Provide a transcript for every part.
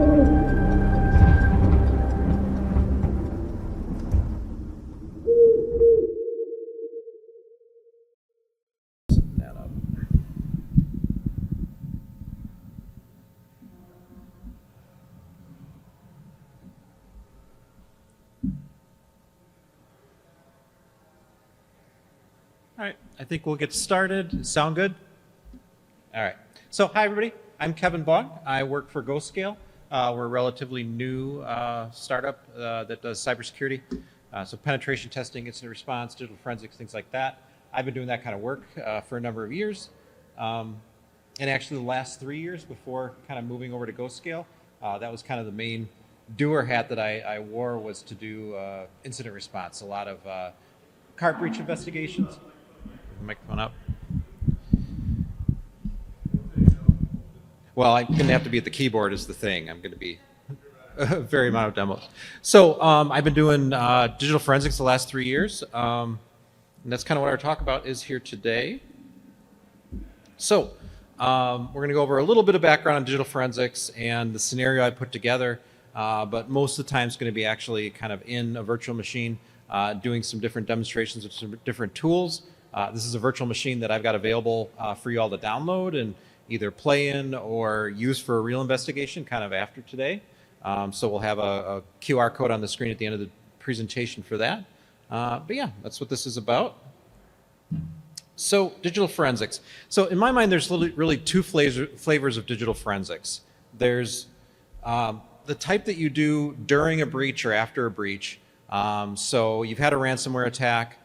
All right, I think we'll get started. Sound good? All right. So hi, everybody. I'm Kevin Bong. I work for GoScale. We're a relatively new startup that does cybersecurity. So penetration testing, incident response, digital forensics, things like that. I've been doing that kind of work for a number of years. And actually the last 3 years before kind of moving over to GoScale, that was kind of the main doer hat that I wore, was to do incident response. A lot of cart breach investigations. Microphone up. Well, I'm going to have to be at the keyboard is the thing. I'm going to be a very amount of demos. So I've been doing digital forensics the last 3 years. And that's kind of what our talk about is here today. So we're going to go over a little bit of background on digital forensics and the scenario I put together. But most of the time it's going to be actually kind of in a virtual machine, doing some different demonstrations of some different tools. This is a virtual machine that I've got available for you all to download and either play in or use for a real investigation kind of after today. So we'll have a QR code on the screen at the end of the presentation for that. But yeah, that's what this is about. So digital forensics. So in my mind, there's really two flavors of digital forensics. There's the type that you do during a breach or after a breach. So you've had a ransomware attack.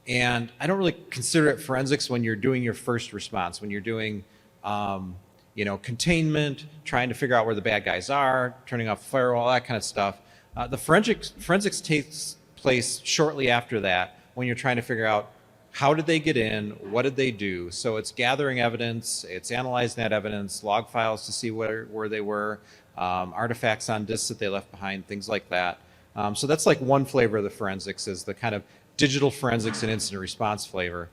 And I don't really consider it forensics when you're doing your first response, when you're doing, containment, trying to figure out where the bad guys are, turning off the firewall, that kind of stuff. The forensics takes place shortly after that, when you're trying to figure out how did they get in, what did they do. So it's gathering evidence, it's analyzing that evidence, log files to see where they were, artifacts on disks that they left behind, things like that. So that's like one flavor of the forensics, is the kind of digital forensics and incident response flavor.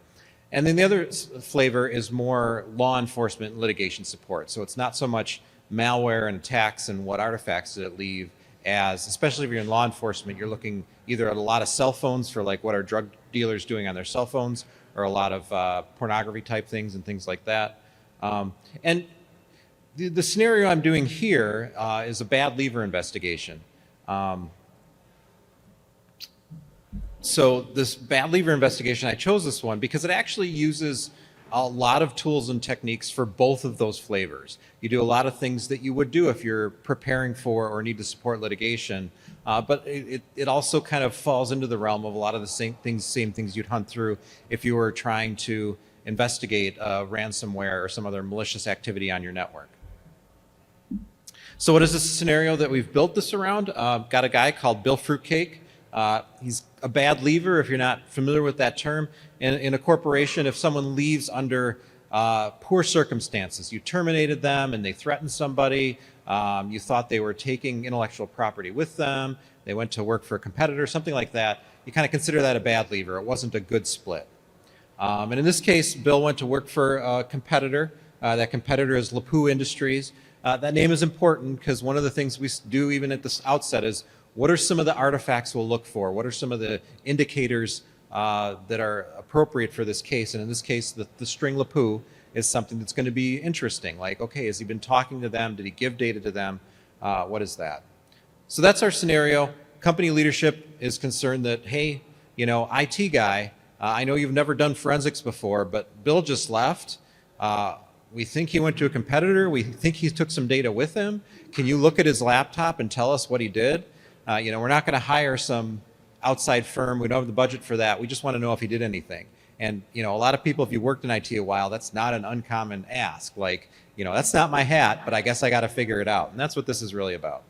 And then the other flavor is more law enforcement and litigation support. So it's not so much malware and attacks and what artifacts did it leave, as, especially if you're in law enforcement, you're looking either at a lot of cell phones for like what are drug dealers doing on their cell phones, or a lot of pornography type things and things like that. And the scenario I'm doing here is a bad lever investigation. So this bad lever investigation, I chose this one because it actually uses a lot of tools and techniques for both of those flavors. You do a lot of things that you would do if you're preparing for or need to support litigation, but it also kind of falls into the realm of a lot of the same things you'd hunt through if you were trying to investigate ransomware or some other malicious activity on your network. So what is this scenario that we've built this around? Got a guy called Bill Fruitcake. He's a bad leaver, if you're not familiar with that term. In a corporation, if someone leaves under poor circumstances, you terminated them and they threatened somebody, you thought they were taking intellectual property with them, they went to work for a competitor, something like that, you kind of consider that a bad leaver. It wasn't a good split. And in this case, Bill went to work for a competitor. That competitor is Lepu Industries. That name is important because one of the things we do even at the outset is, what are some of the artifacts we'll look for? What are some of the indicators that are appropriate for this case? And in this case, the string Lepu is something that's going to be interesting. Like, okay, has he been talking to them? Did he give data to them? What is that? So that's our scenario. Company leadership is concerned that, hey, IT guy, I know you've never done forensics before, but Bill just left. We think he went to a competitor. We think he took some data with him. Can you look at his laptop and tell us what he did? We're not going to hire some outside firm. We don't have the budget for that. We just want to know if he did anything. And, a lot of people, if you worked in IT a while, that's not an uncommon ask. Like, that's not my hat, but I guess I got to figure it out. And that's what this is really about.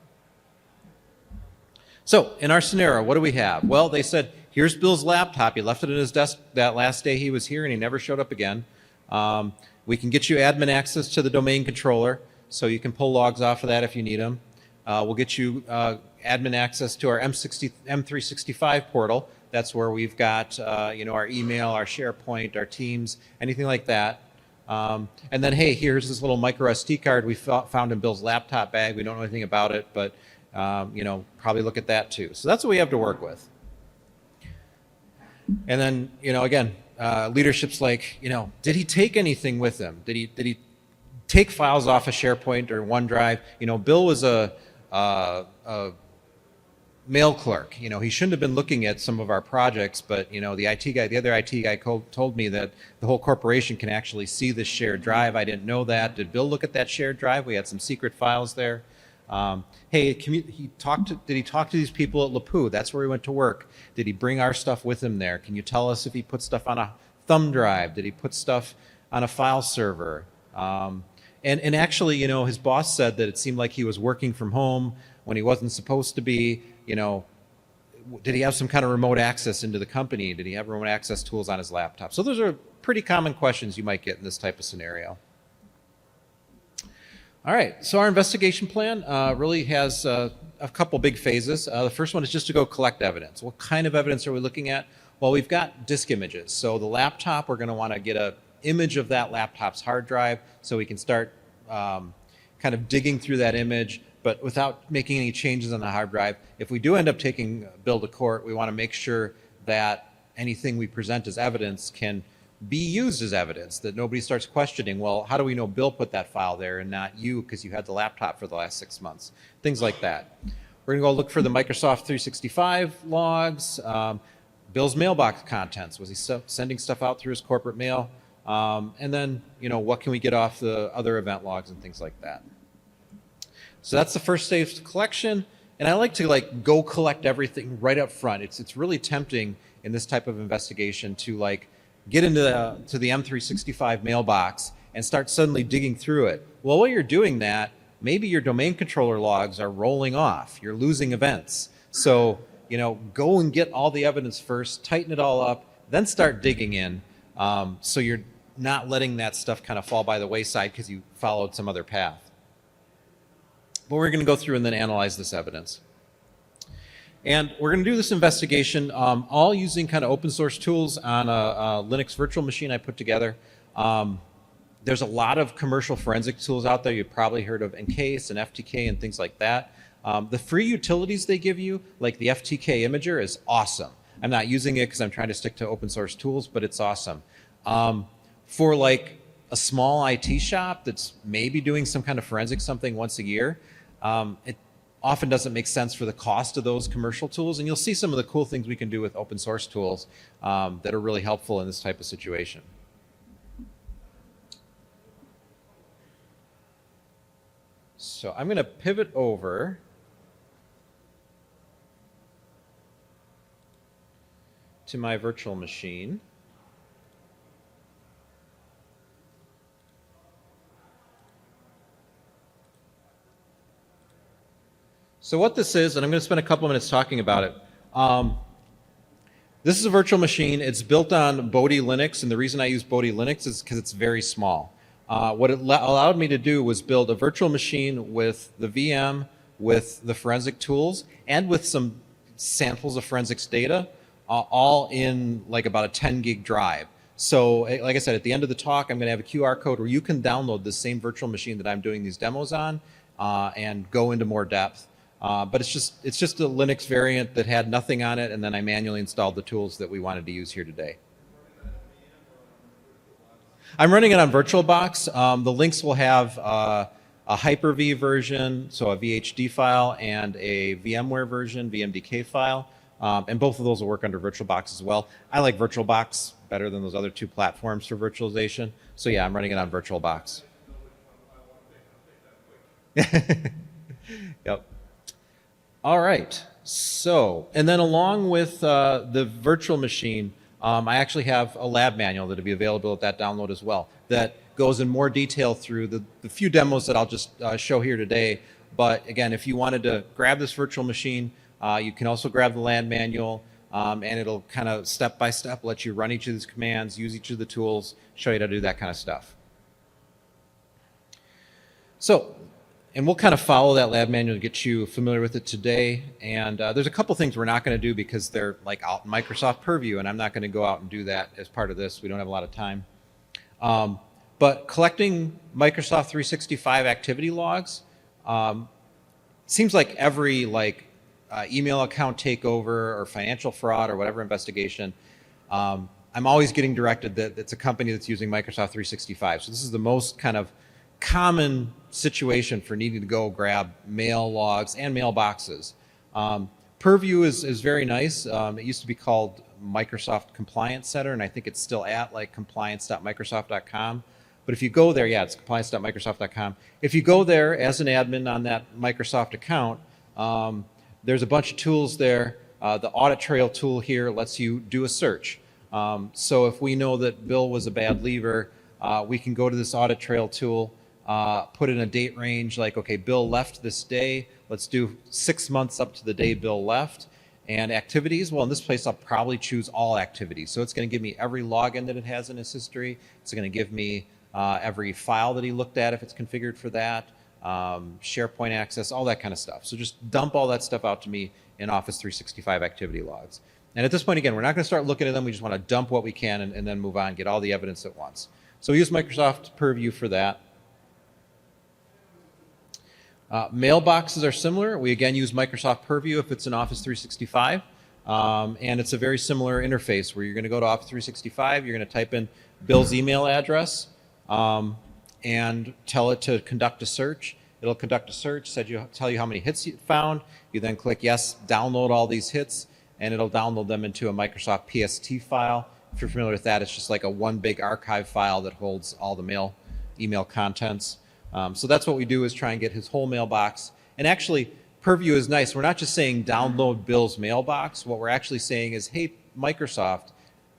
So in our scenario, what do we have? Well, they said, here's Bill's laptop. He left it at his desk that last day he was here and he never showed up again. We can get you admin access to the domain controller, so you can pull logs off of that if you need them. We'll get you admin access to our M365 portal. That's where we've got our email, our SharePoint, our Teams, anything like that. And then, hey, here's this little micro SD card we found in Bill's laptop bag. We don't know anything about it, but probably look at that too. So that's what we have to work with. And then, again, leadership's like, did he take anything with him? Did he take files off of SharePoint or OneDrive? Bill was a mail clerk. He shouldn't have been looking at some of our projects, but the other IT guy told me that the whole corporation can actually see this shared drive. I didn't know that. Did Bill look at that shared drive? We had some secret files there. Hey, did he talk to these people at LaPoo? That's where he went to work. Did he bring our stuff with him there? Can you tell us if he put stuff on a thumb drive? Did he put stuff on a file server? And actually, his boss said that it seemed like he was working from home when he wasn't supposed to be. Did he have some kind of remote access into the company? Did he have remote access tools on his laptop? So those are pretty common questions you might get in this type of scenario. All right, so our investigation plan really has a couple big phases. The first one is just to go collect evidence. What kind of evidence are we looking at? Well, we've got disk images. So the laptop, we're going to want to get an image of that laptop's hard drive so we can start kind of digging through that image, but without making any changes on the hard drive. If we do end up taking Bill to court, we want to make sure that anything we present as evidence can be used as evidence, that nobody starts questioning, well, how do we know Bill put that file there and not you because you had the laptop for the last 6 months? Things like that. We're going to go look for the Microsoft 365 logs, Bill's mailbox contents. Was he sending stuff out through his corporate mail? And then, what can we get off the other event logs and things like that? So that's the first stage collection, and I like to go collect everything right up front. It's really tempting in this type of investigation to get into the M365 mailbox and start suddenly digging through it. Well, while you're doing that, maybe your domain controller logs are rolling off. You're losing events. So go and get all the evidence first, tighten it all up, then start digging in. So you're not letting that stuff kind of fall by the wayside because you followed some other path. But we're going to go through and then analyze this evidence. And we're going to do this investigation all using kind of open source tools on a Linux virtual machine I put together. There's a lot of commercial forensic tools out there. You've probably heard of Encase and FTK and things like that. The free utilities they give you, like the FTK Imager, is awesome. I'm not using it because I'm trying to stick to open source tools, but it's awesome. For a small IT shop that's maybe doing some kind of forensic something once a year, it often doesn't make sense for the cost of those commercial tools. And you'll see some of the cool things we can do with open source tools that are really helpful in this type of situation. So I'm going to pivot over to my virtual machine. So what this is, and I'm going to spend a couple minutes talking about it. This is a virtual machine. It's built on Bodhi Linux, and the reason I use Bodhi Linux is because it's very small. What it allowed me to do was build a virtual machine with the VM, with the forensic tools, and with some samples of forensics data, all in about a 10 gig drive. So like I said, at the end of the talk, I'm going to have a QR code where you can download the same virtual machine that I'm doing these demos on and go into more depth. But it's just a Linux variant that had nothing on it, and then I manually installed the tools that we wanted to use here today. I'm running it on VirtualBox. The links will have a Hyper-V version, so a VHD file, and a VMware version, VMDK file. And both of those will work under VirtualBox as well. I like VirtualBox better than those other two platforms for virtualization. So yeah, I'm running it on VirtualBox. Yep. All right. So, and then along with the virtual machine, I actually have a lab manual that'll be available at that download as well, that goes in more detail through the few demos that I'll just show here today. But again, if you wanted to grab this virtual machine, you can also grab the lab manual, and it'll kind of step by step let you run each of these commands, use each of the tools, show you how to do that kind of stuff. So, and we'll kind of follow that lab manual to get you familiar with it today. And there's a couple things we're not going to do because they're out in Microsoft Purview, and I'm not going to go out and do that as part of this. We don't have a lot of time. But But collecting Microsoft 365 activity logs seems like every email account takeover or financial fraud or whatever investigation, I'm always getting directed that it's a company that's using Microsoft 365. So this is the most kind of common situation for needing to go grab mail logs and mailboxes. Purview is very nice. It used to be called Microsoft Compliance Center, and I think it's still at compliance.microsoft.com. But if you go there, yeah, it's compliance.microsoft.com. If you go there as an admin on that Microsoft account, there's a bunch of tools there. The audit trail tool here lets you do a search. So if we know that Bill was a bad leaver, we can go to this audit trail tool, put in a date range like, okay, Bill left this day. Let's do 6 months up to the day Bill left. And activities, well, in this place, I'll probably choose all activities. So it's going to give me every login that it has in his history. It's going to give me every file that he looked at if it's configured for that, SharePoint access, all that kind of stuff. So just dump all that stuff out to me in Office 365 activity logs. And at this point, again, we're not going to start looking at them. We just want to dump what we can and then move on, get all the evidence at once. So we use Microsoft Purview for that. Mailboxes are similar. We again use Microsoft Purview if it's in Office 365. And it's a very similar interface where you're going to go to Office 365, you're going to type in Bill's email address and tell it to conduct a search. It'll conduct a search, tell you how many hits you found. You then click yes, download all these hits, and it'll download them into a Microsoft PST file. If you're familiar with that, it's just like a one big archive file that holds all the email contents. So that's what we do, is try and get his whole mailbox. And actually, Purview is nice. We're not just saying download Bill's mailbox. What we're actually saying is, hey, Microsoft,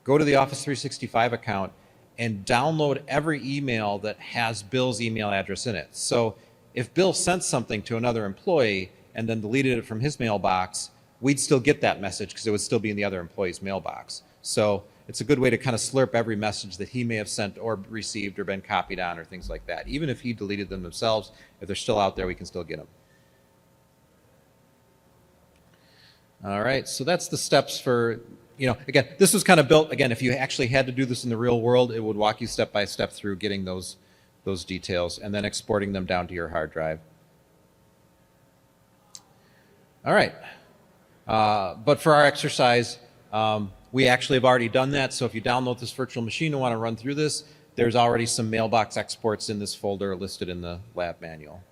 go to the Office 365 account and download every email that has Bill's email address in it. So if Bill sent something to another employee and then deleted it from his mailbox, we'd still get that message because it would still be in the other employee's mailbox. So it's a good way to kind of slurp every message that he may have sent or received or been copied on or things like that. Even if he deleted them themselves, if they're still out there, we can still get them. All right, so that's the steps for, again, this was kind of built, again, if you actually had to do this in the real world, it would walk you step by step through getting those details and then exporting them down to your hard drive. All right, but for our exercise, we actually have already done that. So if you download this virtual machine and want to run through this, there's already some mailbox exports in this folder listed in the lab manual.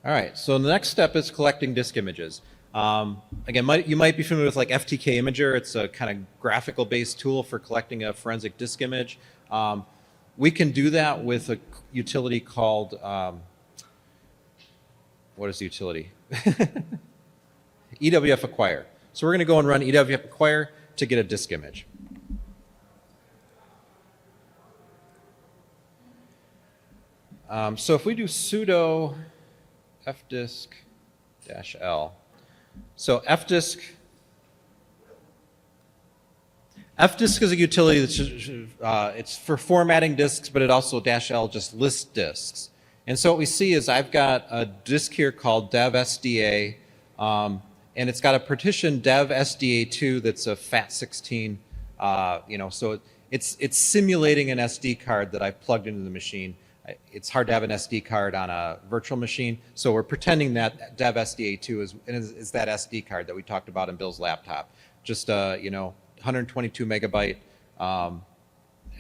All right, so the next step is collecting disk images. Again, you might be familiar with like FTK Imager. It's a kind of graphical based tool for collecting a forensic disk image. We can do that with a utility called, what is the utility? EWF Acquire. So we're going to go and run EWF Acquire to get a disk image. So if we do sudo fdisk-l, so fdisk is a utility that's it's for formatting disks, but it also -l just lists disks. And so what we see is I've got a disk here called dev SDA, and it's got a partition dev SDA2 that's a FAT16, so it's simulating an SD card that I've plugged into the machine. It's hard to have an SD card on a virtual machine, so we're pretending that dev SDA2 is that SD card that we talked about in Bill's laptop, just a 122 megabyte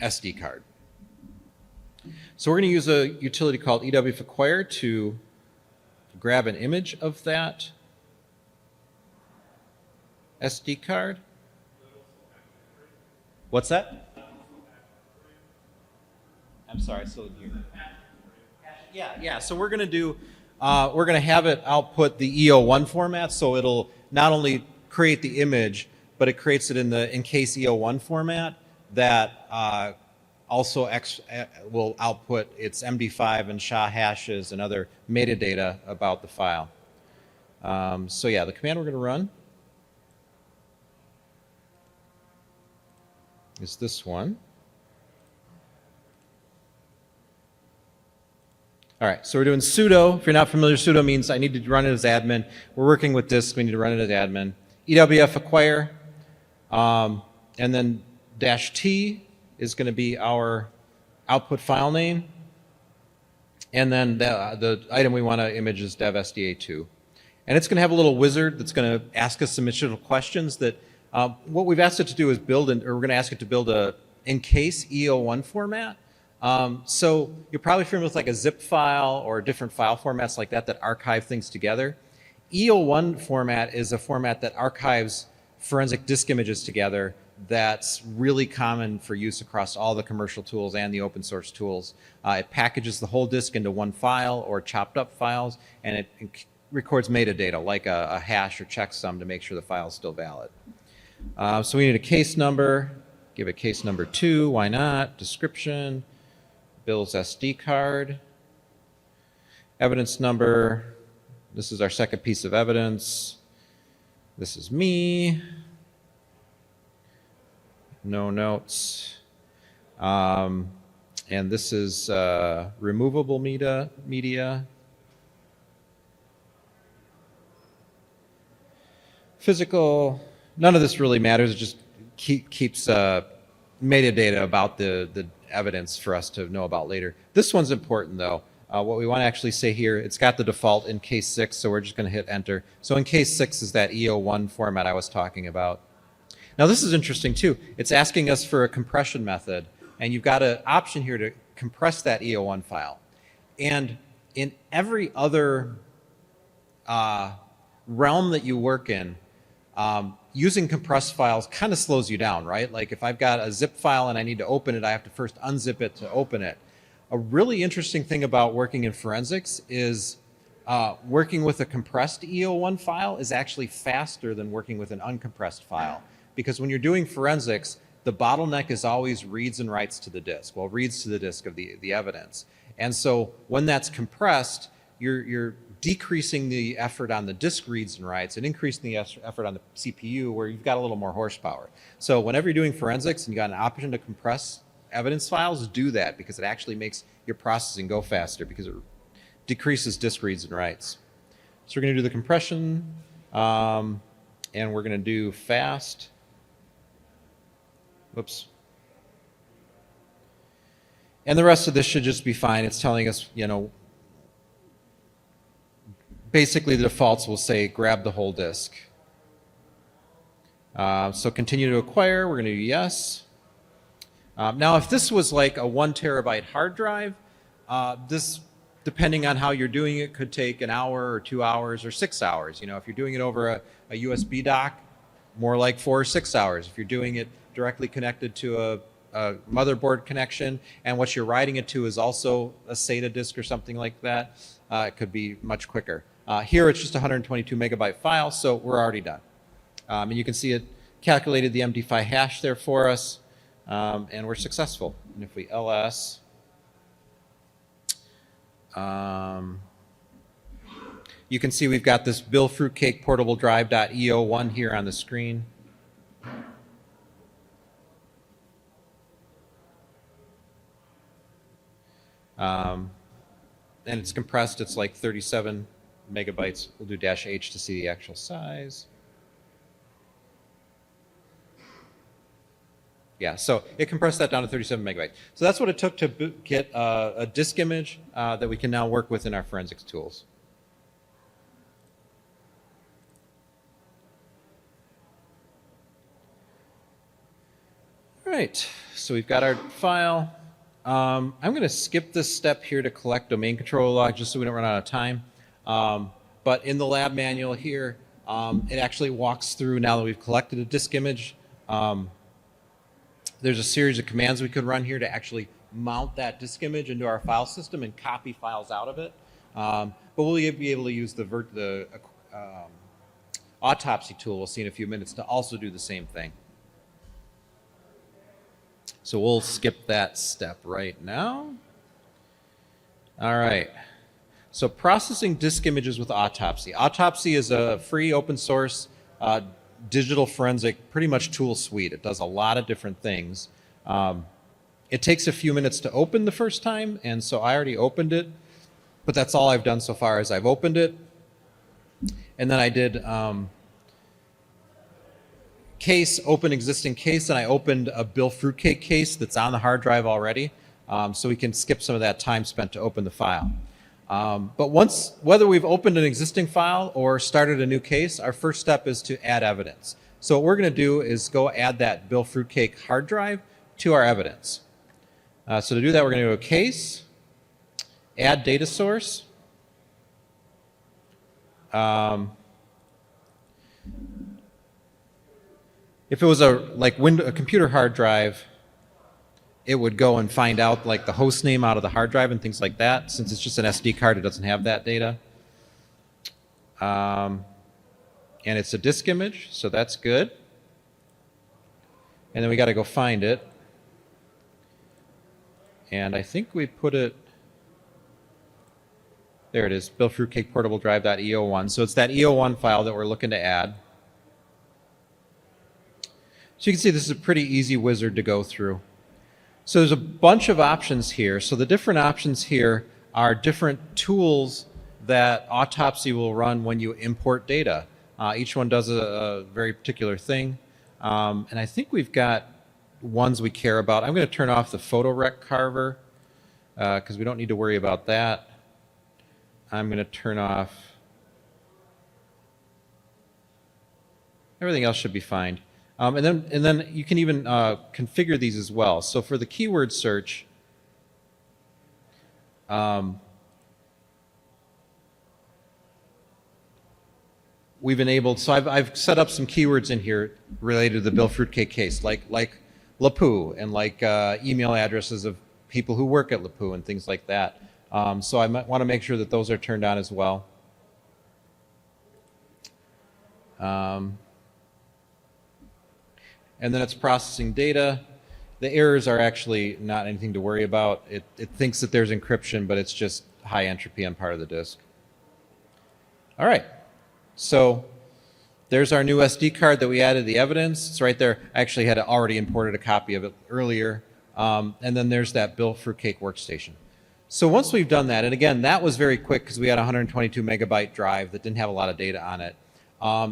SD card. So we're going to use a utility called EWF Acquire to grab an image of that SD card. What's that? I'm sorry. So yeah. So we're going to have it output the EO1 format. So it'll not only create the image, but it creates it in the encase EO1 format that also will output its MD5 and SHA hashes and other metadata about the file. So yeah, the command we're going to run is this one. All right, so we're doing sudo. If you're not familiar, sudo means I need to run it as admin. We're working with disk, we need to run it as admin. EWF Acquire, and then -t is going to be our output file name, and then the item we want to image is dev SDA2. And it's going to have a little wizard that's going to ask us some additional questions that what we've asked it to do is we're going to ask it to build a in-case EO1 format. So you're probably familiar with like a zip file or different file formats like that archive things together. EO1 format is a format that archives forensic disk images together that's really common for use across all the commercial tools and the open source tools. It packages the whole disk into one file or chopped up files, and it records metadata like a hash or checksum to make sure the file is still valid. So we need a case number. Give it case number 2, why not? Description, Bill's SD card. Evidence number, this is our second piece of evidence. This is me. No notes. And this is removable media. Physical, none of this really matters. It just keeps metadata about the evidence for us to know about later. This one's important though. What we want to actually say here, it's got the default in case 6, so we're just going to hit enter. So in case 6 is that EO1 format I was talking about. Now this is interesting too. It's asking us for a compression method, and you've got an option here to compress that EO1 file. And in every other realm that you work in, using compressed files kind of slows you down, right? Like if I've got a zip file and I need to open it, I have to first unzip it to open it. A really interesting thing about working in forensics is working with a compressed EO1 file is actually faster than working with an uncompressed file. Because when you're doing forensics, the bottleneck is always reads and writes to the disk. Well, reads to the disk of the evidence. And so when that's compressed, you're decreasing the effort on the disk reads and writes and increasing the effort on the CPU where you've got a little more horsepower. So whenever you're doing forensics and you got an option to compress evidence files, do that because it actually makes your processing go faster because it decreases disk reads and writes. So we're going to do the compression and we're going to do fast. Whoops. And the rest of this should just be fine. It's telling us, you know, basically the defaults will say grab the whole disk. So continue to acquire, we're going to do yes. Now if this was like a 1 terabyte hard drive, this, depending on how you're doing it, could take an hour or 2 hours or 6 hours. You know, if you're doing it over a USB dock, more like 4 or 6 hours. If you're doing it directly connected to a motherboard connection and what you're writing it to is also a SATA disk or something like that, it could be much quicker. Here it's just a 122 megabyte file, so we're already done. And you can see it calculated the MD5 hash there for us, and we're successful. And if we ls, you can see we've got this Bill Fruitcake portable drive.eo1 here on the screen. And it's compressed, it's like 37 megabytes. We'll do -H to see the actual size. Yeah, so it compressed that down to 37 megabytes. So that's what it took to get a disk image that we can now work with in our forensics tools. All right, so we've got our file. I'm going to skip this step here to collect domain controller log just so we don't run out of time. But in the lab manual here, it actually walks through, now that we've collected a disk image, there's a series of commands we could run here to actually mount that disk image into our file system and copy files out of it. But we'll be able to use the autopsy tool we'll see in a few minutes to also do the same thing. So we'll skip that step right now. All right. So processing disk images with Autopsy. Autopsy is a free open source digital forensic pretty much tool suite. It does a lot of different things. It takes a few minutes to open the first time, and so I already opened it, but that's all I've done so far is I've opened it. And then I did case, open existing case, and I opened a Bill Fruitcake case that's on the hard drive already. so we can skip some of that time spent to open the file. But whether we've opened an existing file or started a new case, our first step is to add evidence. So what we're going to do is go add that Bill Fruitcake hard drive to our evidence. So to do that, we're going to do a case, add data source. If it was a computer hard drive, it would go and find out like the host name out of the hard drive and things like that. Since it's just an SD card, it doesn't have that data. And it's a disk image, so that's good. And then we got to go find it. And I think we put it, there it is, Bill Fruitcake Portable Drive.eo1. So it's that eo1 file that we're looking to add. So you can see this is a pretty easy wizard to go through. So there's a bunch of options here. So the different options here are different tools that Autopsy will run when you import data. Each one does a very particular thing. And I think we've got ones we care about. I'm going to turn off the photo rec carver because we don't need to worry about that. I'm going to turn off. Everything else should be fine. And then you can even configure these as well. So for the keyword search, we've enabled, so I've set up some keywords in here related to the Bill Fruitcake case, like LaPoo and like email addresses of people who work at LaPoo and things like that. So I might want to make sure that those are turned on as well. And then it's processing data. The errors are actually not anything to worry about. It thinks that there's encryption, but it's just high entropy on part of the disk. All right. So there's our new SD card that we added the evidence. It's right there. I actually had already imported a copy of it earlier. And then there's that Bill Fruitcake workstation. So once we've done that, and again, that was very quick because we had a 122 megabyte drive that didn't have a lot of data on it.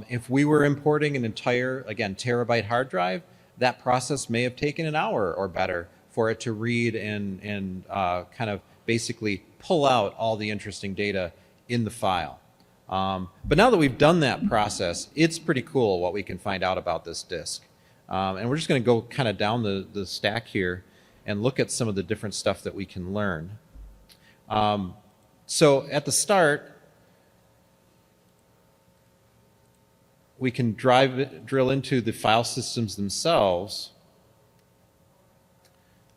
If we were importing an entire, again, terabyte hard drive, that process may have taken an hour or better for it to read and kind of basically pull out all the interesting data in the file. But now that we've done that process, it's pretty cool what we can find out about this disk. And we're just going to go kind of down the stack here and look at some of the different stuff that we can learn. So at the start, we can drill into the file systems themselves.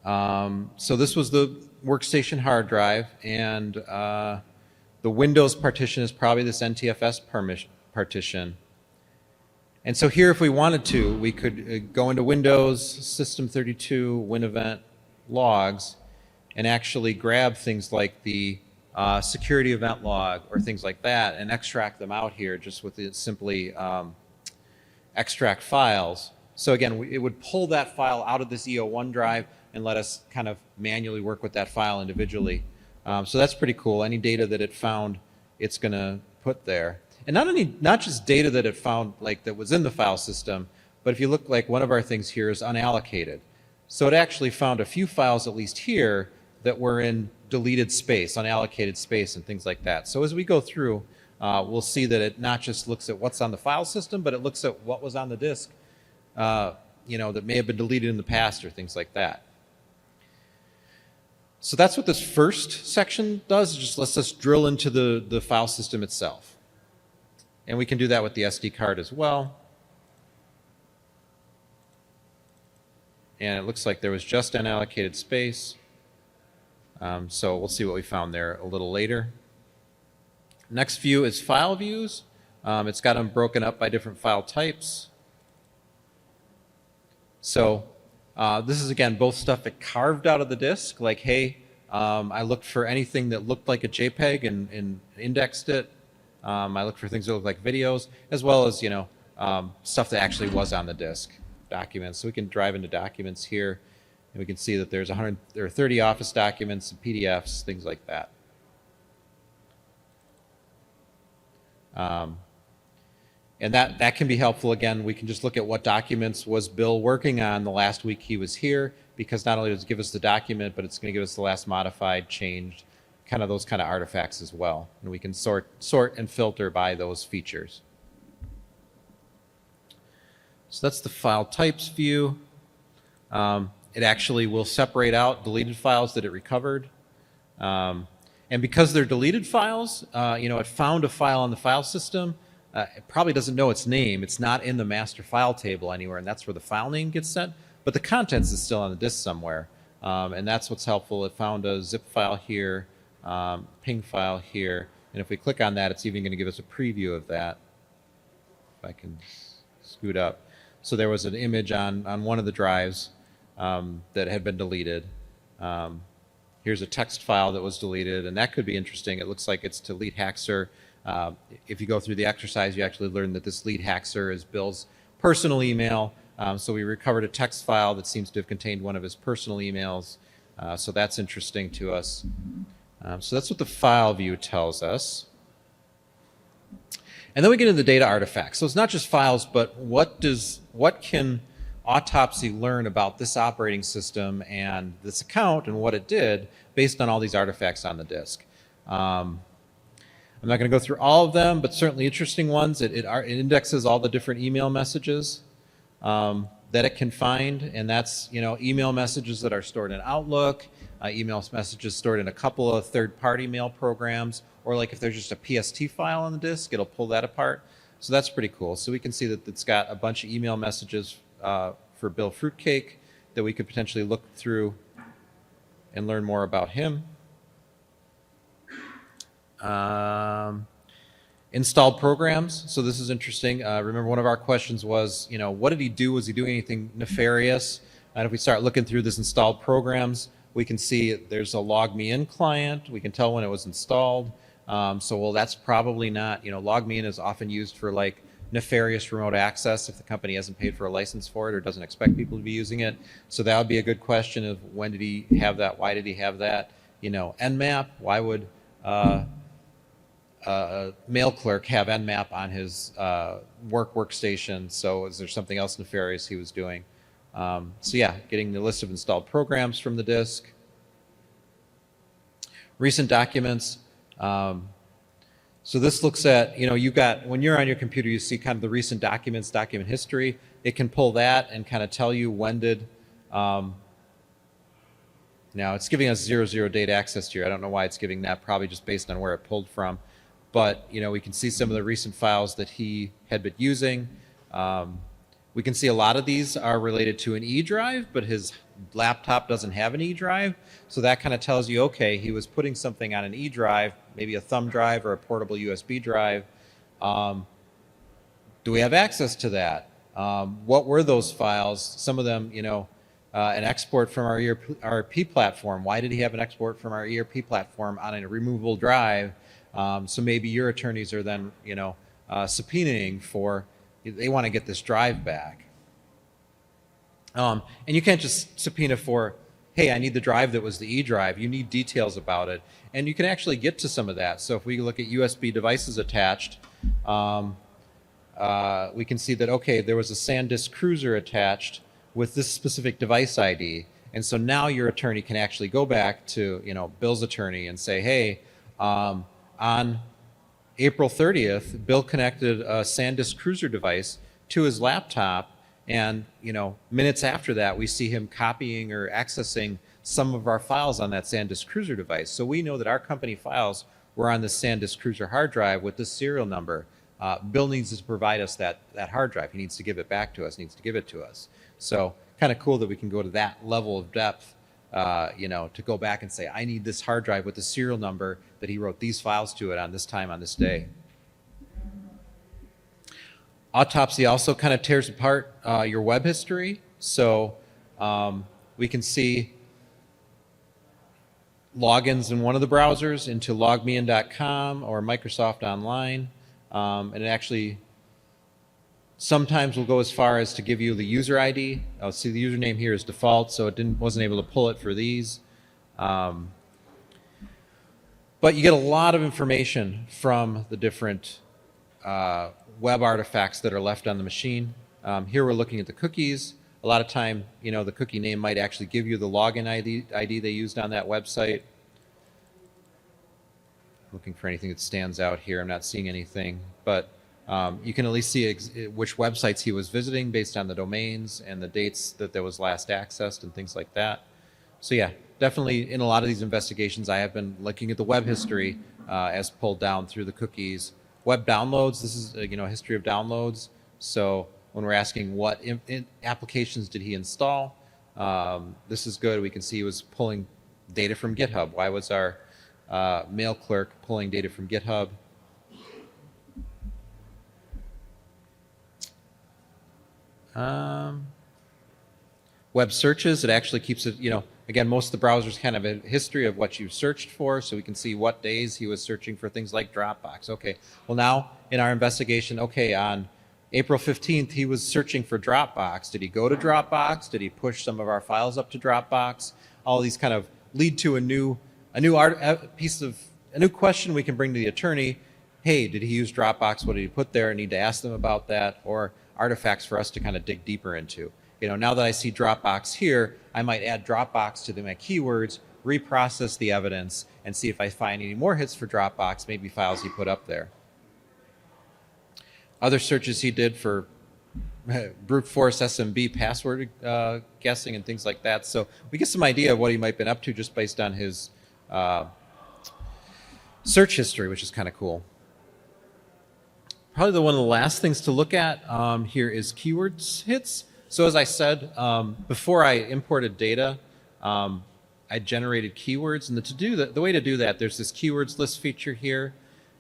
So this was the workstation hard drive, and the Windows partition is probably this NTFS partition. And so here, if we wanted to, we could go into Windows, System32, WinEvent, logs, and actually grab things like the security event log or things like that and extract them out here just with it simply extract files. So again, it would pull that file out of this EO1 drive and let us kind of manually work with that file individually. So that's pretty cool. Any data that it found, it's going to put there. And not just data that it found like that was in the file system, but if you look, like one of our things here is unallocated. So it actually found a few files, at least here, that were in deleted space, unallocated space, and things like that. So as we go through, we'll see that it not just looks at what's on the file system, but it looks at what was on the disk, you know, that may have been deleted in the past or things like that. So that's what this first section does. It just lets us drill into the file system itself. And we can do that with the SD card as well. And it looks like there was just unallocated space. So we'll see what we found there a little later. Next view is file views. It's got them broken up by different file types. So this is, again, both stuff that carved out of the disk, like, hey, I looked for anything that looked like a JPEG and indexed it. I looked for things that looked like videos, as well as, you know, stuff that actually was on the disk, documents. So we can drive into documents here, and we can see that there are 30 Office documents and PDFs, things like that. And that can be helpful. Again, we can just look at what documents was Bill working on the last week he was here, because not only does it give us the document, but it's going to give us the last modified, changed, kind of those kind of artifacts as well. And we can sort and filter by those features. So that's the file types view. It actually will separate out deleted files that it recovered. And because they're deleted files, it found a file on the file system. It probably doesn't know its name. It's not in the master file table anywhere, and that's where the file name gets sent. But the contents is still on the disk somewhere, and that's what's helpful. It found a zip file here, ping file here, and if we click on that, it's even going to give us a preview of that. If I can scoot up. So there was an image on one of the drives that had been deleted. Here's a text file that was deleted, and that could be interesting. It looks like it's to Lead Haxer. If you go through the exercise, you actually learn that this Lead Haxer is Bill's personal email. So we recovered a text file that seems to have contained one of his personal emails. So that's interesting to us. So that's what the file view tells us. And then we get into the data artifacts. So it's not just files, but what can Autopsy learn about this operating system and this account and what it did based on all these artifacts on the disk? I'm not going to go through all of them, but certainly interesting ones. It indexes all the different email messages that it can find, and that's email messages that are stored in Outlook, email messages stored in a couple of third-party mail programs, or like if there's just a PST file on the disk, it'll pull that apart. So that's pretty cool. So we can see that it's got a bunch of email messages for Bill Fruitcake that we could potentially look through and learn more about him. Installed programs. So this is interesting. Remember, one of our questions was, what did he do? Was he doing anything nefarious? And if we start looking through this installed programs, we can see there's a LogMeIn client. We can tell when it was installed. So that's probably not, LogMeIn is often used for like nefarious remote access if the company hasn't paid for a license for it or doesn't expect people to be using it. So that would be a good question of when did he have that? Why did he have that? Nmap, why would a mail clerk have Nmap on his workstation? So is there something else nefarious he was doing? So yeah, getting the list of installed programs from the disk. Recent documents. So this looks at, you've got, when you're on your computer, you see kind of the recent documents, document history. It can pull that and kind of tell you when did, now it's giving us 00 data access here. I don't know why it's giving that, probably just based on where it pulled from. But, we can see some of the recent files that he had been using. We can see a lot of these are related to an E drive, but his laptop doesn't have an E drive. So that kind of tells you, okay, he was putting something on an E drive, maybe a thumb drive or a portable USB drive. Do we have access to that? What were those files? Some of them, an export from our ERP platform. Why did he have an export from our ERP platform on a removable drive? So maybe your attorneys are then, subpoenaing for, they want to get this drive back. And you can't just subpoena for, hey, I need the drive that was the E drive. You need details about it. And you can actually get to some of that. So if we look at USB devices attached, we can see that, okay, there was a SanDisk Cruiser attached with this specific device ID. And so now your attorney can actually go back to, Bill's attorney and say, hey, on April 30th, Bill connected a SanDisk Cruiser device to his laptop, and minutes after that, we see him copying or accessing some of our files on that SanDisk Cruiser device. So we know that our company files were on the SanDisk Cruiser hard drive with this serial number. Bill needs to provide us that hard drive. He needs to give it back to us, needs to give it to us. So kind of cool that we can go to that level of depth, to go back and say, I need this hard drive with the serial number that he wrote these files to it on this time, on this day. Autopsy also kind of tears apart your web history. So we can see logins in one of the browsers into logmein.com or Microsoft Online. And it actually sometimes will go as far as to give you the user ID. I'll see the username here is default, so it wasn't able to pull it for these. But you get a lot of information from the different web artifacts that are left on the machine. Here we're looking at the cookies. A lot of time, the cookie name might actually give you the login ID they used on that website. Looking for anything that stands out here. I'm not seeing anything, but you can at least see which websites he was visiting based on the domains and the dates that there was last accessed and things like that. So yeah, definitely in a lot of these investigations, I have been looking at the web history as pulled down through the cookies. Web downloads, this is a history of downloads. So when we're asking what applications did he install, this is good. We can see he was pulling data from GitHub. Why was our mail clerk pulling data from GitHub? Web searches, it actually keeps it, again, most of the browsers kind of a history of what you've searched for, so we can see what days he was searching for things like Dropbox. Okay, well now in our investigation, okay, on April 15th, he was searching for Dropbox. Did he go to Dropbox? Did he push some of our files up to Dropbox? All these kind of lead to a new question we can bring to the attorney. Hey, did he use Dropbox? What did he put there? I need to ask them about that, or artifacts for us to kind of dig deeper into. Now that I see Dropbox here, I might add Dropbox to my keywords, reprocess the evidence, and see if I find any more hits for Dropbox, maybe files he put up there. Other searches he did for brute force SMB password guessing and things like that. So we get some idea of what he might have been up to just based on his search history, which is kind of cool. Probably one of the last things to look at here is keywords hits. So as I said, before I imported data, I generated keywords, and the way to do that, there's this keywords list feature here,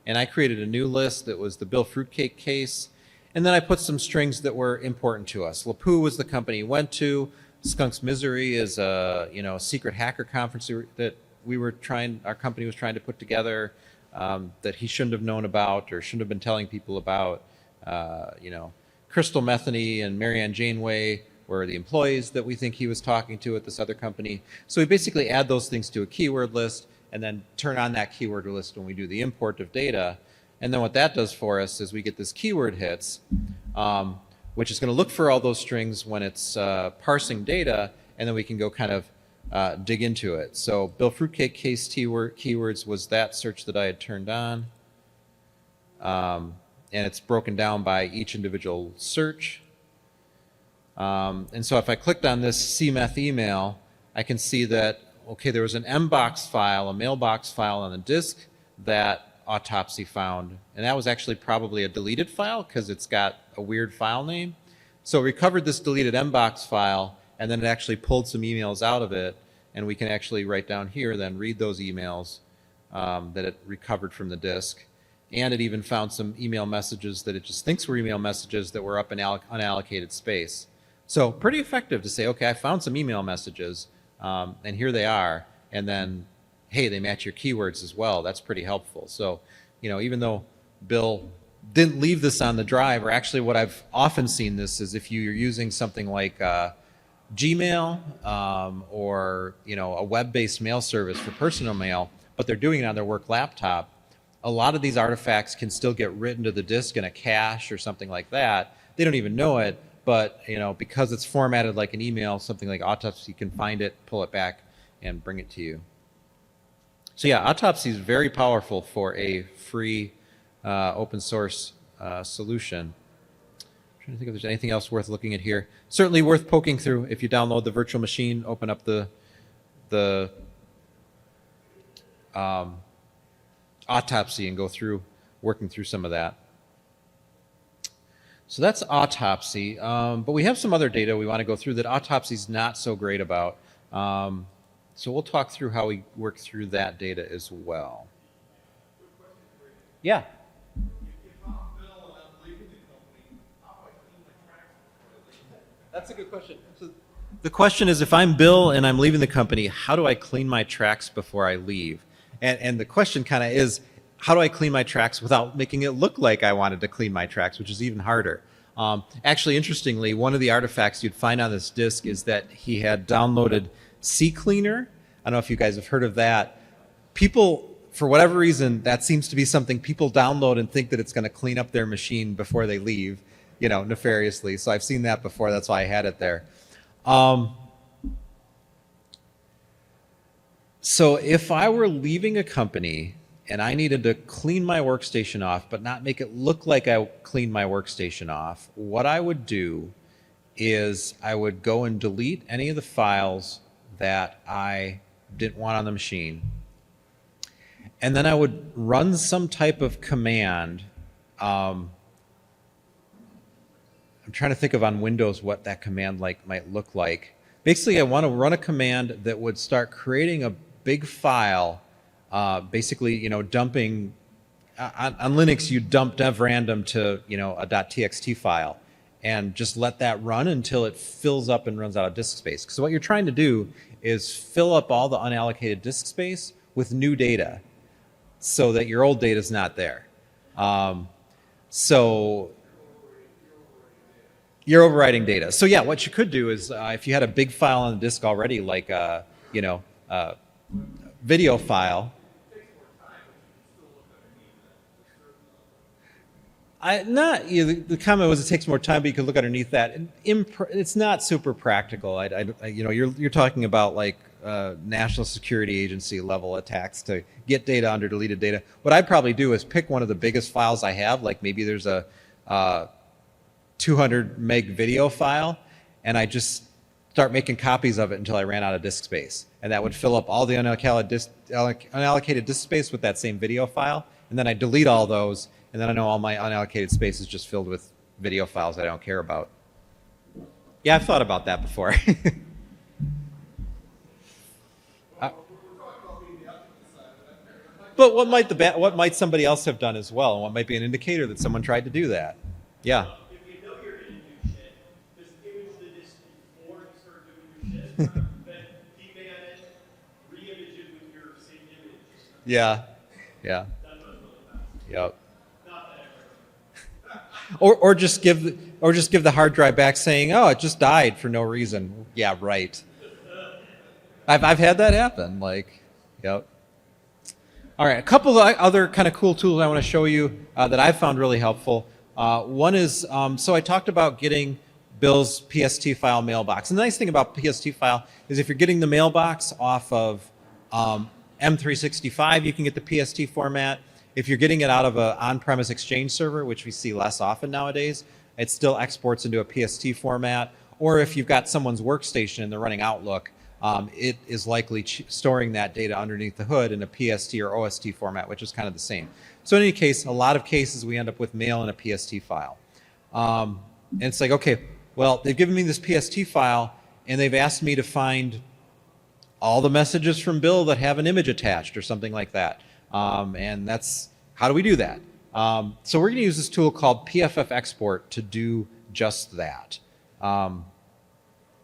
and I created a new list that was the Bill Fruitcake case, and then I put some strings that were important to us. LaPoo was the company he went to. Skunk's Misery is a secret hacker conference that our company was trying to put together that he shouldn't have known about or shouldn't have been telling people about. Crystal Metheny and Marianne Janeway were the employees that we think he was talking to at this other company. So we basically add those things to a keyword list and then turn on that keyword list when we do the import of data. And then what that does for us is we get this keyword hits, which is going to look for all those strings when it's parsing data, and then we can go kind of dig into it. So Bill Fruitcake case keywords was that search that I had turned on. And it's broken down by each individual search. And so if I clicked on this CMeth email, I can see that, okay, there was an mbox file, a mailbox file on the disk that Autopsy found. And that was actually probably a deleted file because it's got a weird file name. So it recovered this deleted mbox file, and then it actually pulled some emails out of it. And we can actually write down here, then read those emails that it recovered from the disk. And it even found some email messages that it just thinks were email messages that were up in unallocated space. So pretty effective to say, okay, I found some email messages, and here they are. And then, hey, they match your keywords as well. That's pretty helpful. So, even though Bill didn't leave this on the drive, or actually what I've often seen this is if you're using something like Gmail or, a web-based mail service for personal mail, but they're doing it on their work laptop, a lot of these artifacts can still get written to the disk in a cache or something like that. They don't even know it, but because it's formatted like an email, something like Autopsy can find it, pull it back, and bring it to you. So yeah, Autopsy is very powerful for a free open source solution. I'm trying to think if there's anything else worth looking at here. Certainly worth poking through. If you download the virtual machine, open up the Autopsy and go through working through some of that. So that's Autopsy, but we have some other data we want to go through that Autopsy's not so great about. So we'll talk through how we work through that data as well. Yeah. That's a good question. So the question is, if I'm Bill and I'm leaving the company, how do I clean my tracks before I leave? And the question kind of is, how do I clean my tracks without making it look like I wanted to clean my tracks, which is even harder. Actually, interestingly, one of the artifacts you'd find on this disk is that he had downloaded CCleaner. I don't know if you guys have heard of that. People for whatever reason, that seems to be something people download and think that it's going to clean up their machine before they leave, you know, nefariously. So I've seen that before. That's why I had it there. So if I were leaving a company and I needed to clean my workstation off, but not make it look like I cleaned my workstation off, what I would do is I would go and delete any of the files that I didn't want on the machine. And then I would run some type of command. I'm trying to think of on Windows what that command might look like. Basically, I want to run a command that would start creating a big file, basically, you know, dumping, on Linux, you dump dev random to, you know, a .txt file, and just let that run until it fills up and runs out of disk space. So what you're trying to do is fill up all the unallocated disk space with new data so that your old data is not there. So you're overwriting data. So yeah, what you could do is if you had a big file on the disk already, like you know, video file. The comment was it takes more time, but you can look underneath that. It's not super practical. You know, you're talking about like national security agency level attacks to get data under deleted data. What I'd probably do is pick one of the biggest files I have, like maybe there's a 200 meg video file, and I just start making copies of it until I ran out of disk space. And that would fill up all the unallocated disk space with that same video file. And then I delete all those, and then I know all my unallocated space is just filled with video files I don't care about. Yeah, I've thought about that before. But what might somebody else have done as well, and what might be an indicator that someone tried to do that? Yeah. If you know you're going to do shit, just image the disk before you start doing your shit, then deman it, re-image it with your same image. Yeah. Yeah. That was really fast. Yep. Not that ever. Or just give the hard drive back saying, "Oh, it just died for no reason." Yeah, right. I've had that happen. Like, yep. All right, a couple of other kind of cool tools I want to show you that I've found really helpful. One is, so I talked about getting Bill's PST file mailbox. And the nice thing about PST file is if you're getting the mailbox off of M365, you can get the PST format. If you're getting it out of an on-premise Exchange server, which we see less often nowadays, it still exports into a PST format. Or if you've got someone's workstation and they're running Outlook, it is likely storing that data underneath the hood in a PST or OST format, which is kind of the same. So in any case, a lot of cases we end up with mail in a PST file. And it's like, okay, well, they've given me this PST file and they've asked me to find all the messages from Bill that have an image attached or something like that. And that's, how do we do that? So we're gonna use this tool called PFF Export to do just that.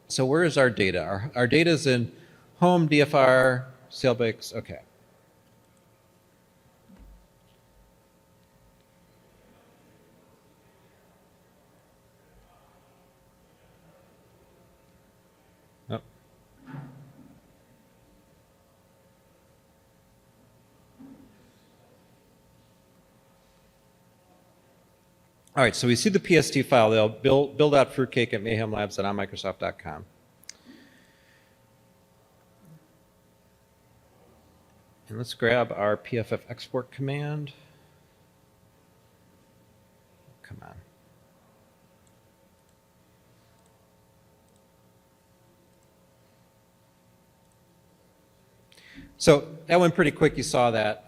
So where is our data? Our data is in home, DFR, Sailbix, okay. Oh. All right, so we see the PST file. They'll build.fruitcake at mayhemlabs.onmicrosoft.com. And let's grab our PFF export command. Come on. So that went pretty quick. You saw that.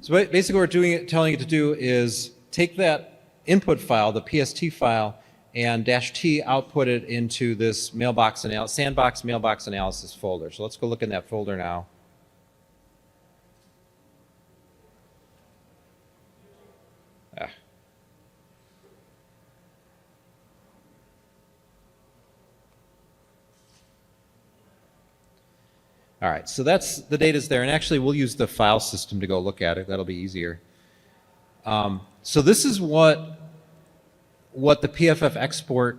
So basically what we're telling it to do is take that input file, the PST file, and -T output it into this sandbox mailbox analysis folder. So let's go look in that folder now. All right, so that's the data's there, and actually we'll use the file system to go look at it. That'll be easier. So this is what the PFF export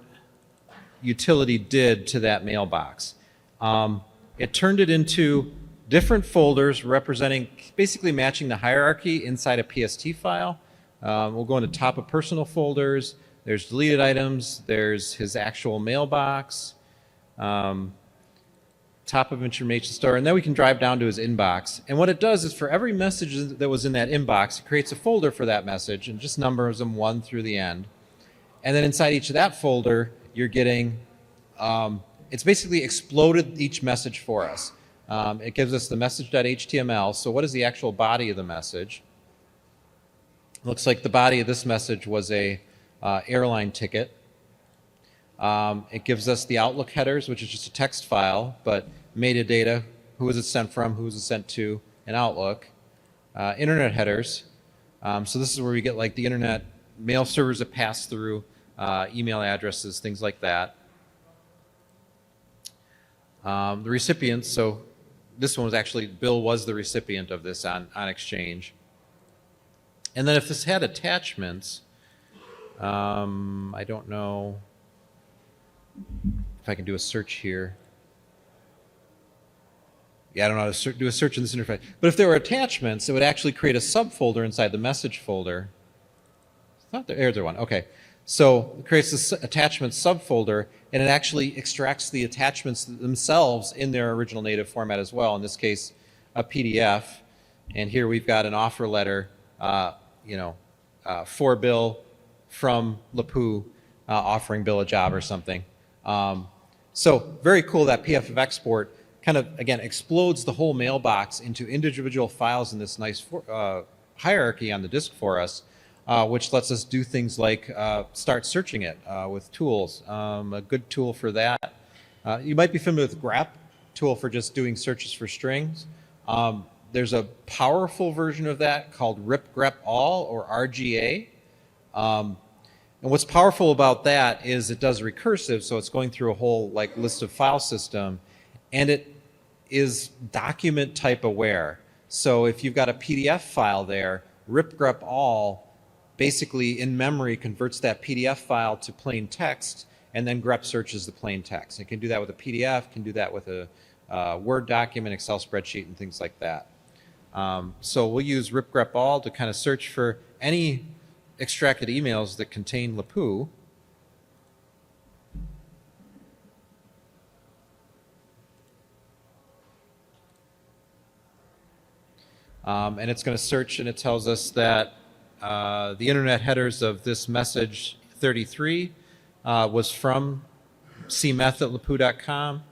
utility did to that mailbox. It turned it into different folders representing, basically matching the hierarchy inside a PST file. We'll go into top of personal folders. There's deleted items. There's his actual mailbox. Top of information store, and then we can drive down to his inbox. And what it does is for every message that was in that inbox, it creates a folder for that message and just numbers them 1 through the end. And then inside each of that folder, you're getting, it's basically exploded each message for us. It gives us the message.html. So what is the actual body of the message? Looks like the body of this message was a airline ticket. It gives us the Outlook headers, which is just a text file, but metadata, who was it sent from, who was it sent to, and Outlook. Internet headers. So this is where we get like the internet mail servers that pass through, email addresses, things like that. The recipients, so this one was actually, Bill was the recipient of this on Exchange. And then if this had attachments, I don't know if I can do a search here. Yeah, I don't know how to do a search in this interface. But if there were attachments, it would actually create a subfolder inside the message folder. I thought there's one. Okay. So it creates this attachment subfolder, and it actually extracts the attachments themselves in their original native format as well. In this case, a PDF. And here we've got an offer letter, for Bill from LaPoo, offering Bill a job or something. So very cool that PFF export kind of, again, explodes the whole mailbox into individual files in this nice hierarchy on the disk for us, which lets us do things like start searching it with tools. A good tool for that. You might be familiar with grep, tool for just doing searches for strings. There's a powerful version of that called rip grep all, or RGA. And what's powerful about that is it does recursive, so it's going through a whole list of file system, and it is document type aware. So if you've got a PDF file there, rip grep all basically in memory converts that PDF file to plain text, and then grep searches the plain text. It can do that with a PDF, can do that with a Word document, Excel spreadsheet, and things like that. So we'll use rip grep all to kind of search for any extracted emails that contain LaPoo. And it's going to search, and it tells us that the internet headers of this message 33 was from cmeth@lapoo.com.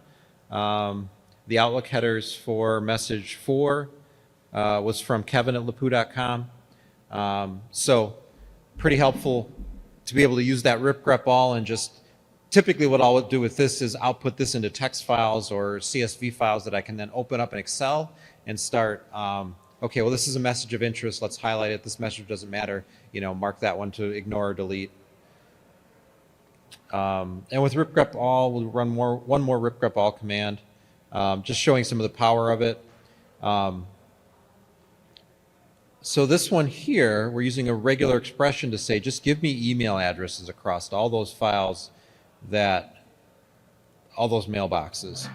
The Outlook headers for message 4 was from kevin@lapoo.com. So pretty helpful to be able to use that rip grep all, and just typically what I'll do with this is output this into text files or CSV files that I can then open up in Excel and start, okay, well, this is a message of interest. Let's highlight it. This message doesn't matter. Mark that one to ignore or delete. And with rip grep all, we'll run one more rip grep all command, just showing some of the power of it. So this one here, we're using a regular expression to say, just give me email addresses across all those files, all those mailboxes.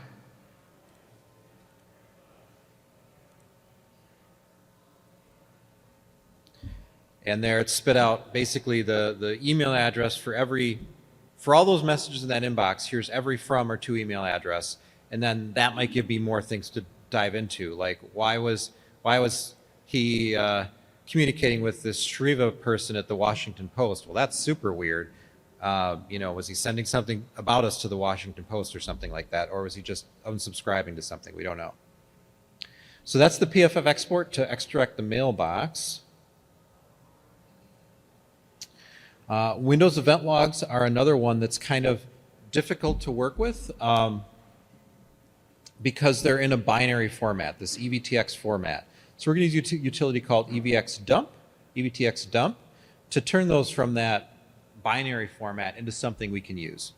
And there it spit out basically the email address for all those messages in that inbox. Here's every from or to email address. And then that might give me more things to dive into, like why was he communicating with this Shriva person at the Washington Post? Well, that's super weird. Was he sending something about us to the Washington Post or something like that? Or was he just unsubscribing to something? We don't know. So that's the PFF export to extract the mailbox. Windows event logs are another one that's kind of difficult to work with because they're in a binary format, this EVTX format. So we're going to use a utility called EVTX dump, to turn those from that binary format into something we can use.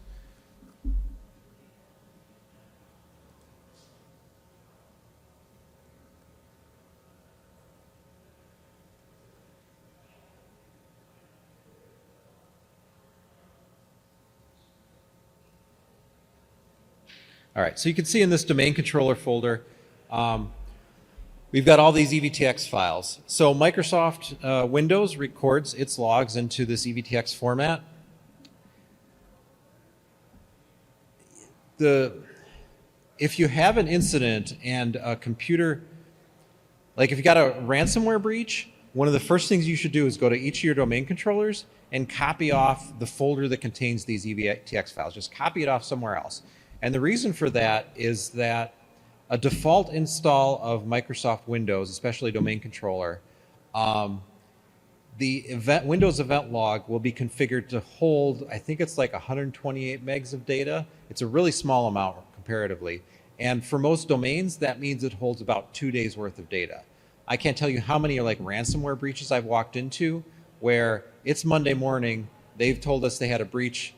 All right, so you can see in this domain controller folder, we've got all these EVTX files. So Microsoft Windows records its logs into this EVTX format. If you have an incident and a computer, like if you got a ransomware breach, one of the first things you should do is go to each of your domain controllers and copy off the folder that contains these EVTX files. Just copy it off somewhere else. And the reason for that is that a default install of Microsoft Windows, especially domain controller, the Windows event log will be configured to hold, I think it's like 128 megs of data. It's a really small amount comparatively. And for most domains, that means it holds about 2 days worth of data. I can't tell you how many like ransomware breaches I've walked into where it's Monday morning, they've told us they had a breach.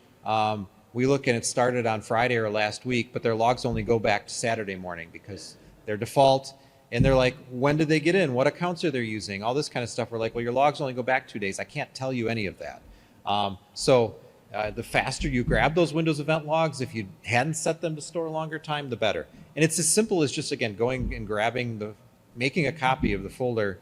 We look and it started on Friday or last week, but their logs only go back to Saturday morning because they're default. And they're like, when did they get in? What accounts are they using? All this kind of stuff. We're like, well, your logs only go back 2 days. I can't tell you any of that. The faster you grab those Windows event logs, if you hadn't set them to store a longer time, the better. And it's as simple as just, again, going and making a copy of the folder,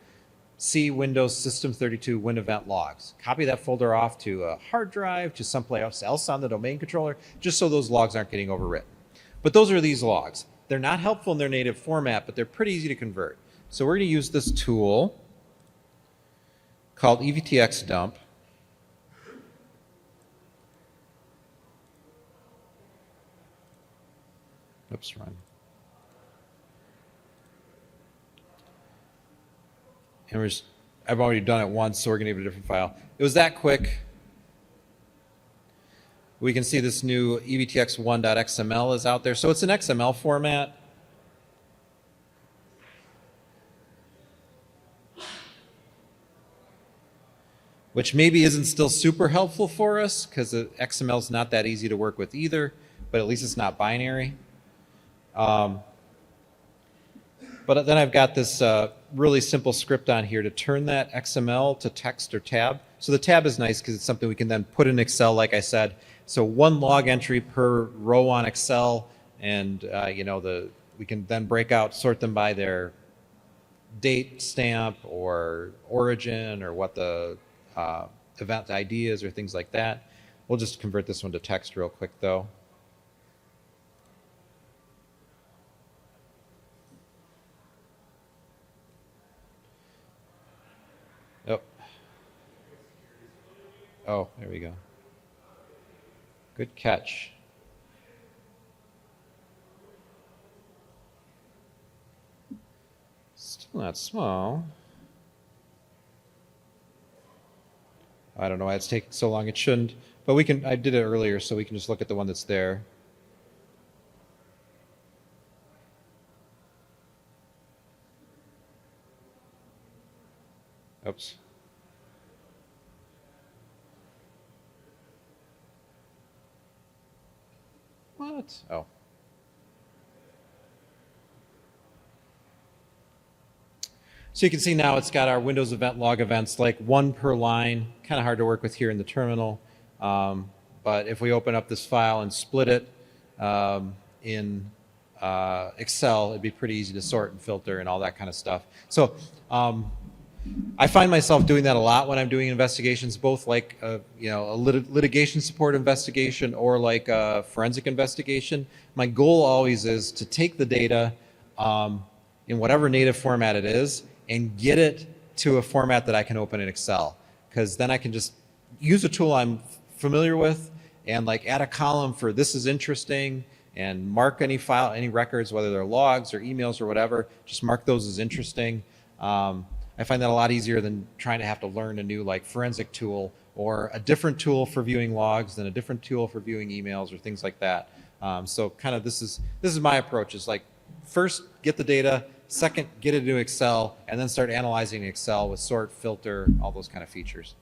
C Windows System 32 Win Event Logs. Copy that folder off to a hard drive, to someplace else on the domain controller, just so those logs aren't getting overwritten. But those are these logs. They're not helpful in their native format, but they're pretty easy to convert. So we're going to use this tool called EVTX dump. Oops, run. And I've already done it once, so we're going to give it a different file. It was that quick. We can see this new evtx1.xml is out there. So it's an XML format. Which maybe isn't still super helpful for us because XML is not that easy to work with either, but at least it's not binary. But then I've got this really simple script on here to turn that XML to text or tab. So the tab is nice because it's something we can then put in Excel, like I said. So one log entry per row on Excel, and we can then break out, sort them by their date stamp or origin or what the event ID is or things like that. We'll just convert this one to text real quick though. Oh, there we go. Good catch. Still not small. I don't know why it's taking so long. It shouldn't, but I did it earlier, so we can just look at the one that's there. Oops. What? Oh. So you can see now it's got our Windows event log events, like one per line. Kind of hard to work with here in the terminal. But if we open up this file and split it in Excel, it'd be pretty easy to sort and filter and all that kind of stuff. So I find myself doing that a lot when I'm doing investigations, both like a litigation support investigation or like a forensic investigation. My goal always is to take the data in whatever native format it is and get it to a format that I can open in Excel, because then I can just use a tool I'm familiar with and like add a column for this is interesting and mark any file, any records, whether they're logs or emails or whatever, just mark those as interesting. I find that a lot easier than trying to have to learn a new like forensic tool or a different tool for viewing logs than a different tool for viewing emails or things like that. So kind of this is my approach, is like first get the data, second get it into Excel, and then start analyzing Excel with sort, filter, all those kind of features.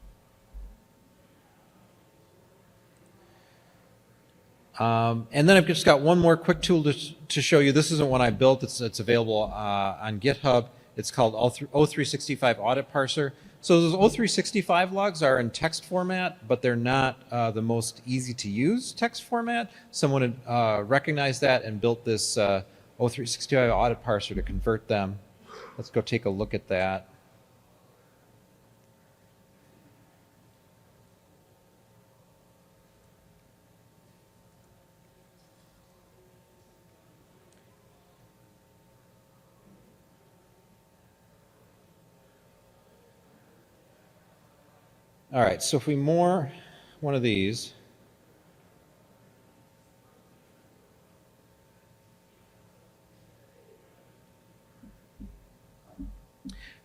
And then I've just got one more quick tool to show you. This isn't one I built. It's available on GitHub. It's called O365 Audit Parser. So those O365 logs are in text format, but they're not the most easy to use text format. Someone had recognized that and built this O365 Audit Parser to convert them. let's go take a look at that. All right, so if we more one of these,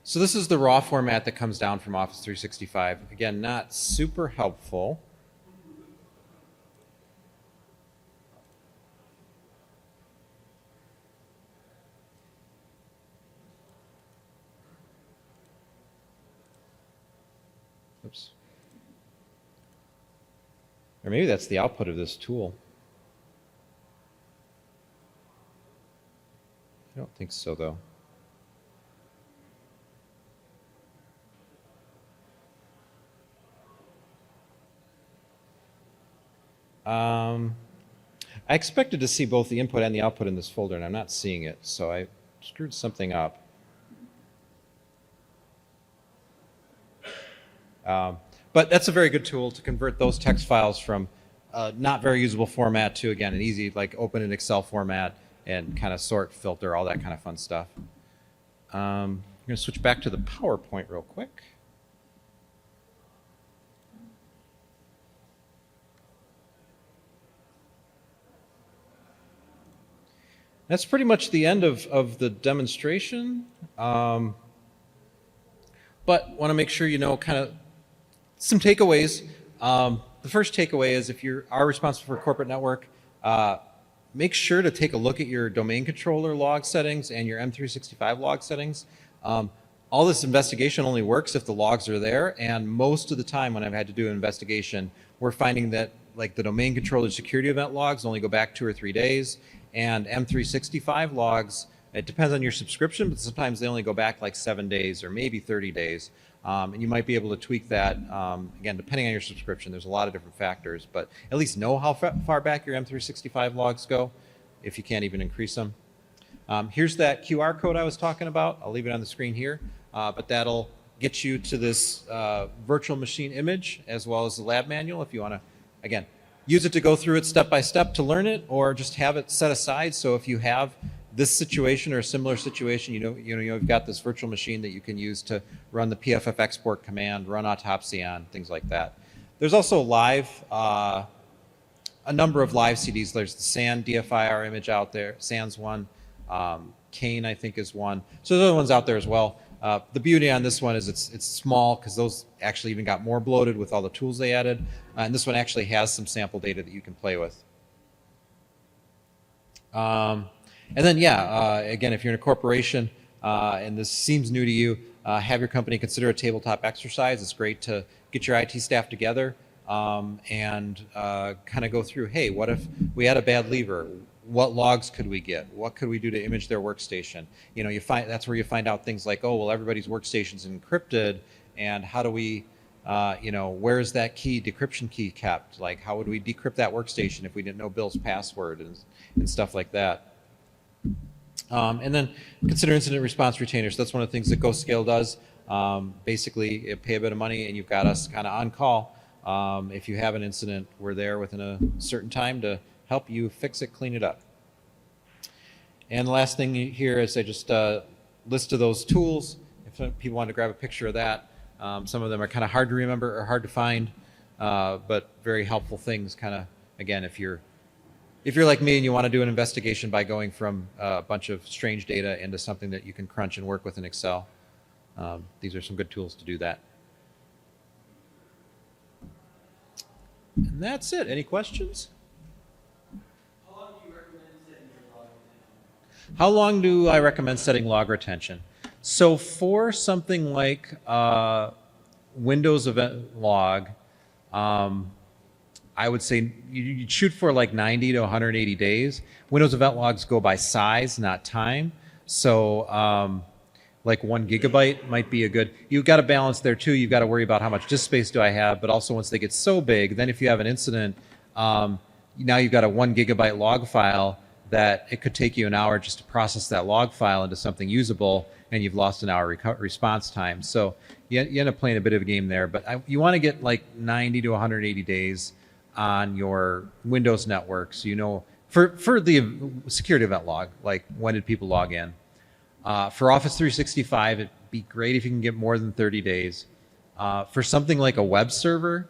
so this is the raw format that comes down from Office 365. Again, not super helpful. Oops. Or maybe that's the output of this tool. I don't think so, though. I expected to see both the input and the output in this folder, and I'm not seeing it, so I screwed something up. But that's a very good tool to convert those text files from not very usable format to, again, an easy, like, open in Excel format and kind of sort, filter, all that kind of fun stuff. I'm going to switch back to the PowerPoint real quick. That's pretty much the end of the demonstration. But want to make sure you know kind of some takeaways. The first takeaway is if you are responsible for a corporate network, make sure to take a look at your domain controller log settings and your M365 log settings. All this investigation only works if the logs are there, and most of the time when I've had to do an investigation, we're finding that like the domain controller security event logs only go back 2 or 3 days, and M365 logs, it depends on your subscription, but sometimes they only go back like 7 days or maybe 30 days. And you might be able to tweak that, again, depending on your subscription. There's a lot of different factors, but at least know how far back your M365 logs go, if you can't even increase them. Here's that QR code I was talking about. I'll leave it on the screen here, but that'll get you to this virtual machine image as well as the lab manual if you want to, again, use it to go through it step by step to learn it, or just have it set aside so if you have this situation or a similar situation, you've got this virtual machine that you can use to run the PFF export command, run autopsy on, things like that. There's also live, a number of live CDs. There's the SAN DFIR image out there. SAN's one. Kane, I think, is one. So there's other ones out there as well. The beauty on this one is it's small because those actually even got more bloated with all the tools they added. And this one actually has some sample data that you can play with. And then, again, if you're in a corporation and this seems new to you, have your company consider a tabletop exercise. It's great to get your IT staff together and kind of go through, hey, what if we had a bad lever? What logs could we get? What could we do to image their workstation? You find that's where you find out things like, oh, well, everybody's workstation's encrypted, and how do we, where is that key, decryption key kept? Like, how would we decrypt that workstation if we didn't know Bill's password and stuff like that? And then consider incident response retainers. That's one of the things that GoScale does. Basically, you pay a bit of money and you've got us kind of on call. If you have an incident, we're there within a certain time to help you fix it, clean it up. And the last thing here is I just list of those tools. If people want to grab a picture of that, some of them are kind of hard to remember or hard to find, but very helpful things. Kind of, again, if you're like me and you want to do an investigation by going from a bunch of strange data into something that you can crunch and work with in Excel, these are some good tools to do that. And that's it. Any questions? How long do I recommend setting log retention? So for something like Windows event log, I would say you'd shoot for like 90 to 180 days. Windows event logs go by size, not time. So like 1 gigabyte might be a good, you've got to balance there too. You've got to worry about how much disk space do I have, but also once they get so big, then if you have an incident, now you've got a 1 gigabyte log file that it could take you an hour just to process that log file into something usable. and you've lost an hour response time. So you end up playing a bit of a game there. But you want to get like 90 to 180 days on your Windows network, so you know for the security event log, like when did people log in. For Office 365, it'd be great if you can get more than 30 days. For something like a web server,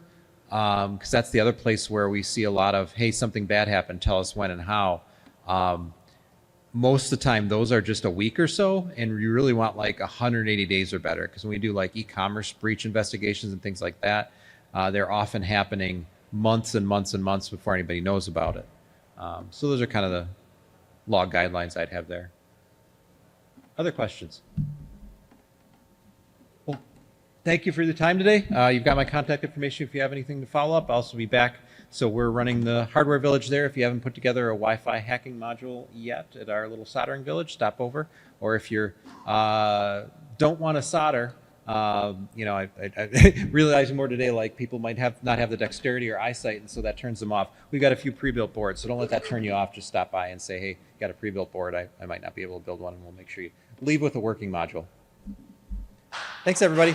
because that's the other place where we see a lot of, hey, something bad happened, tell us when and how. Most of the time, those are just a week or so, and you really want like 180 days or better, because when we do like e-commerce breach investigations and things like that, they're often happening months and months and months before anybody knows about it. So those are kind of the log guidelines I'd have there. Other questions? Well, thank you for the time today. You've got my contact information if you have anything to follow up. I'll also be back. So we're running the hardware village there. If you haven't put together a Wi-Fi hacking module yet at our little soldering village, stop over. Or if you don't want to solder, you know, I realizing more today, like people might not have the dexterity or eyesight, and so that turns them off. We've got a few pre-built boards, so don't let that turn you off. Just stop by and say, hey, got a pre-built board. I might not be able to build one, and we'll make sure you leave with a working module. Thanks, everybody.